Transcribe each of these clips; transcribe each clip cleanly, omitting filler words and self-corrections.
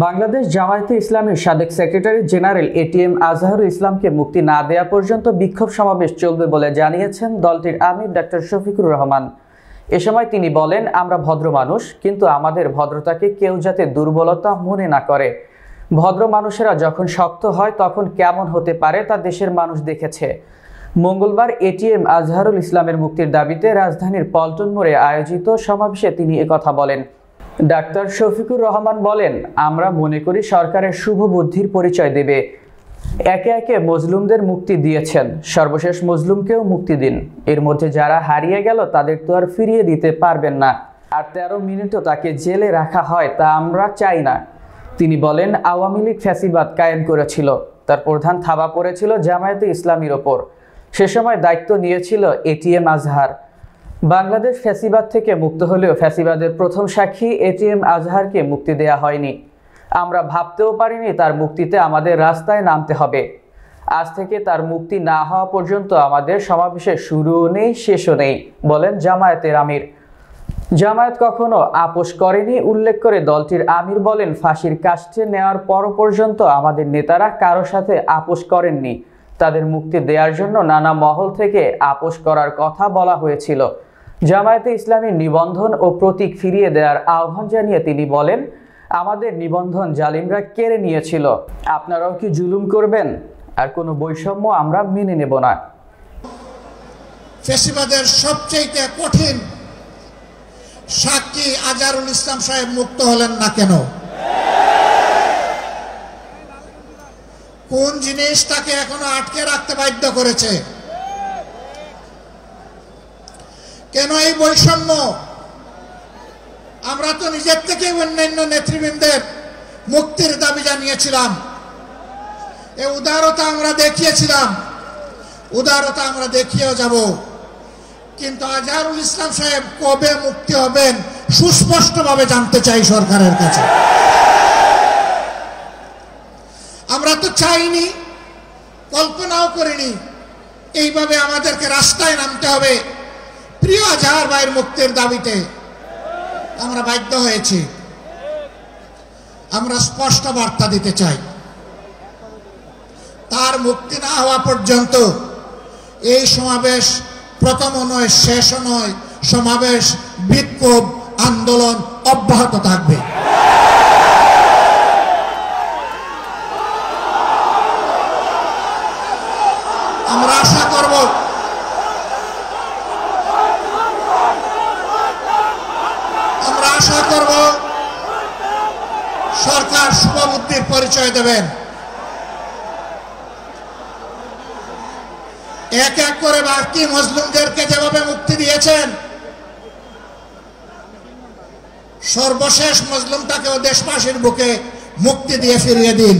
বাংলাদেশ জামায়াতে ইসলামীর সাবেক secretary general ATM Azharul ইসলামকে মুক্তি না দেওয়া পর্যন্ত বিক্ষোভ সমাবেশ চলবে বলে জানিয়েছেন দলটির আমির ডক্টর শফিকুর রহমান। এ সময় তিনি বলেন, আমরা ভদ্র মানুষ, কিন্তু আমাদের ভদ্রতাকে কেউ যাতে দুর্বলতা মনে না করে। ভদ্র মানুষেরা যখন শক্ত হয় তখন কেমন হতে পারে তা দেশের মানুষ দেখেছে। মঙ্গলবার এটিএম আজহারুল ইসলামের মুক্তির দাবিতে রাজধানীর পল্টন মোড়ে আয়োজিত সমাবেশে তিনি একথা বলেন। ডাক্তার শফিকুর রহমান বলেন, আমরা মনে করি সরকারের শুভ বুদ্ধির পরিচয় দেবে। একে একে মজলুমদের মুক্তি দিয়েছেন, সর্বশেষ মজলুমকেও মুক্তি দিন। এর মধ্যে যারা হারিয়ে গেল তাদের তো আর ফিরিয়ে দিতে পারবেন না, আর 13 মিনিটও তাকে জেলে রাখা হয় তা আমরা চাই না। তিনি বলেন, আওয়ামী লীগ ফ্যাসিবাদ কায়েম করেছিল, তার প্রধান থাবা পড়েছিল জামায়াতে ইসলামীর ওপর। সে সময় দায়িত্ব নিয়েছিল এটিএম আজহার। বাংলাদেশ ফ্যাসিবাদ থেকে মুক্ত হলেও ফ্যাসিবাদের প্রথম সাক্ষী এটিএম আজহারকে মুক্তি দেয়া হয়নি। আমরা ভাবতেও পারিনি তার মুক্তিতে আমাদের রাস্তায় নামতে হবে। আজ থেকে তার মুক্তি না হওয়া পর্যন্ত আমাদের সমাবেশের শুরুও নেই, শেষও নেই, বলেন জামায়াতের আমির। জামায়াত কখনো আপোষ করেনি উল্লেখ করে দলটির আমির বলেন, ফাঁসির কাস্টে নেওয়ার পর পর্যন্ত আমাদের নেতারা কারো সাথে আপোষ করেননি। তাদের মুক্তি দেওয়ার জন্য নানা মহল থেকে আপোষ করার কথা বলা হয়েছিল। জামায়াতে ইসলামীর নিবন্ধন ও প্রতীক ফিরিয়ে দেওয়ার আহ্বান জানিয়ে তিনি বলেন, আমাদের নিবন্ধন জালিমরা কেড়ে নিয়েছিল, আপনারাও কি জুলুম করবেন? আর কোনো বৈষম্য আমরা মেনে নেব না। ফ্যাসিবাদের সবচেয়ে কঠিন সাক্ষী আজহারুল ইসলাম সাহেব মুক্ত হলেন না কেন? কোন জিনিস তাকে এখনো আটকে রাখতে বাধ্য করেছে? কেন এই বৈষম্য? আমরা তো নিজের থেকে অন্যান্য নেতৃবৃন্দের মুক্তির দাবি জানিয়েছিলাম, এই উদারতা আমরা দেখিয়েছিলাম, উদারতা আমরা দেখিয়েও যাব। কিন্তু আজহারুল ইসলাম সাহেব কবে মুক্তি হবেন সুস্পষ্টভাবে জানতে চাই সরকারের কাছে। আমরা তো চাইনি, কল্পনাও করিনি এইভাবে আমাদেরকে রাস্তায় নামতে হবে প্রিয় আজহার ভাইয়ের মুক্তির দাবিতে। আমরা বাধ্য হয়েছি। আমরা স্পষ্ট বার্তা দিতে চাই, তার মুক্তি না হওয়া পর্যন্ত এই সমাবেশ প্রথমও নয়, শেষও নয়, সমাবেশ, বিক্ষোভ, আন্দোলন অব্যাহত থাকবে। আমরা আশা করব সরকার শুভবুদ্ধির পরিচয় দেবেন। এক এক করে বাকি মজলুমদেরকে যেভাবে মুক্তি দিয়েছেন, সর্বশেষ মজলুমটাকেও দেশবাসীর বুকে মুক্তি দিয়ে ফিরিয়ে দিন।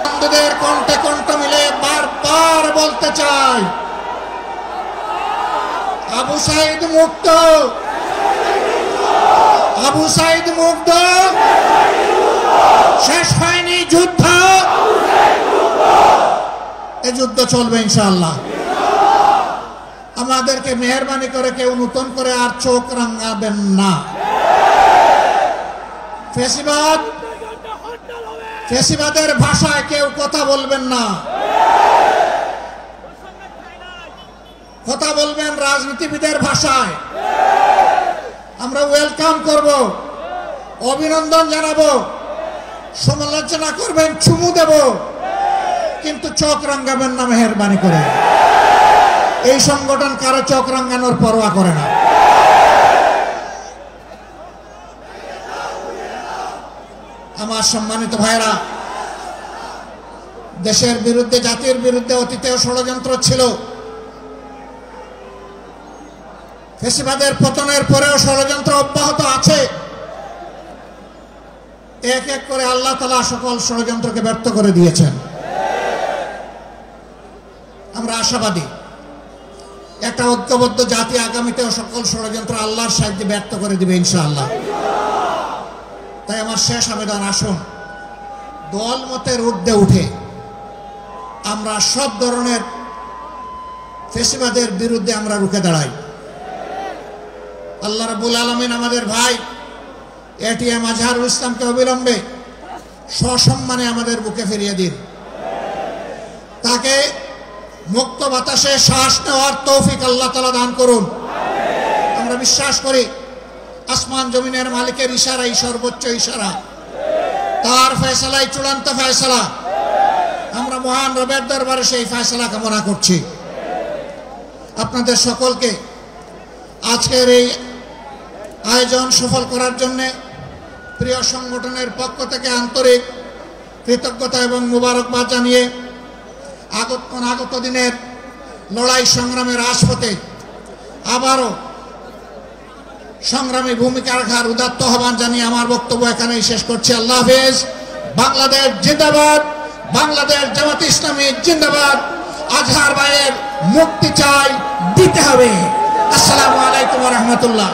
বন্ধুদের কণ্ঠে কণ্ঠ মিলে বারবার বলতে চাই, আবু সাইদ মুক্ত, আবু সাইদ মুক্ত। শেষ হয়নি যুদ্ধ, এই যুদ্ধ চলবে ইনশাআল্লাহ। আমাদেরকে মেহেরবানি করে কেউ নতুন করে আর চোখ রাঙাবেন না। ফ্যাসিবাদের ভাষায় কেউ কথা বলবেন না, কথা বলবেন রাজনীতিবিদের ভাষায়। আমরা ওয়েলকাম করব, অভিনন্দন জানাবো, সমালোচনা করবেন, চুমু দেব, কিন্তু চোখ রাঙাবেন না মেহেরবানি করে। এই সংগঠন কারো চোখ রাঙানোর পরোয়া করে না। আমার সম্মানিত ভাইরা, দেশের বিরুদ্ধে, জাতির বিরুদ্ধে অতীতেও ষড়যন্ত্র ছিল। ফ্যাসিবাদের পতনের পরেও ষড়যন্ত্র অব্যাহত আছে। এক এক করে আল্লাহ তাআলা সকল ষড়যন্ত্রকে ব্যর্থ করে দিয়েছেন। আমরা আশাবাদী একটা ঐক্যবদ্ধ জাতি আগামীতেও সকল ষড়যন্ত্র আল্লাহর সাহায্যে ব্যর্থ করে দিবে ইনশাআল্লাহ। তাই আমার শেষ আবেদন, আসুন দল মতের ঊর্ধ্বে উঠে আমরা সব ধরনের ফ্যাসিবাদের বিরুদ্ধে আমরা রুখে দাঁড়াই। আল্লাহ রাব্বুল আলামিন আমাদের ভাই এটিএম আজহারুল ইসলামকে অবিলম্বে সসম্মানে আমাদের বুকে ফিরিয়ে দিন। তাকে মুক্ত বাতাসে শ্বাস নেওয়ার তৌফিক আল্লাহ তাআলা দান করুন। আমরা বিশ্বাস করি আসমান জমিনের মালিকের ইশারাই সর্বোচ্চ ইশারা, তার ফয়সালাই চূড়ান্ত ফয়সালা। আমরা মহান রবের দরবারে সেই ফয়সালা কামনা করছি। আপনাদের সকলকে আজকের এই আয়োজন সফল করার জন্য প্রিয় সংগঠনের পক্ষ থেকে আন্তরিক কৃতজ্ঞতা এবং মুবারকবাদ জানিয়ে আগত দিনের লড়াই সংগ্রামের রাজপথে আবারও সংগ্রামী ভূমিকা রাখার উদাত্ত আহ্বান জানিয়ে আমার বক্তব্য এখানেই শেষ করছি। আল্লাহ হাফেজ। বাংলাদেশ জিন্দাবাদ, বাংলাদেশ জামাত ইসলামী জিন্দাবাদ। আজহার ভাইয়ের মুক্তি চাই, দিতে হবে। আসসালামু আলাইকুম ওয়া রাহমাতুল্লাহ।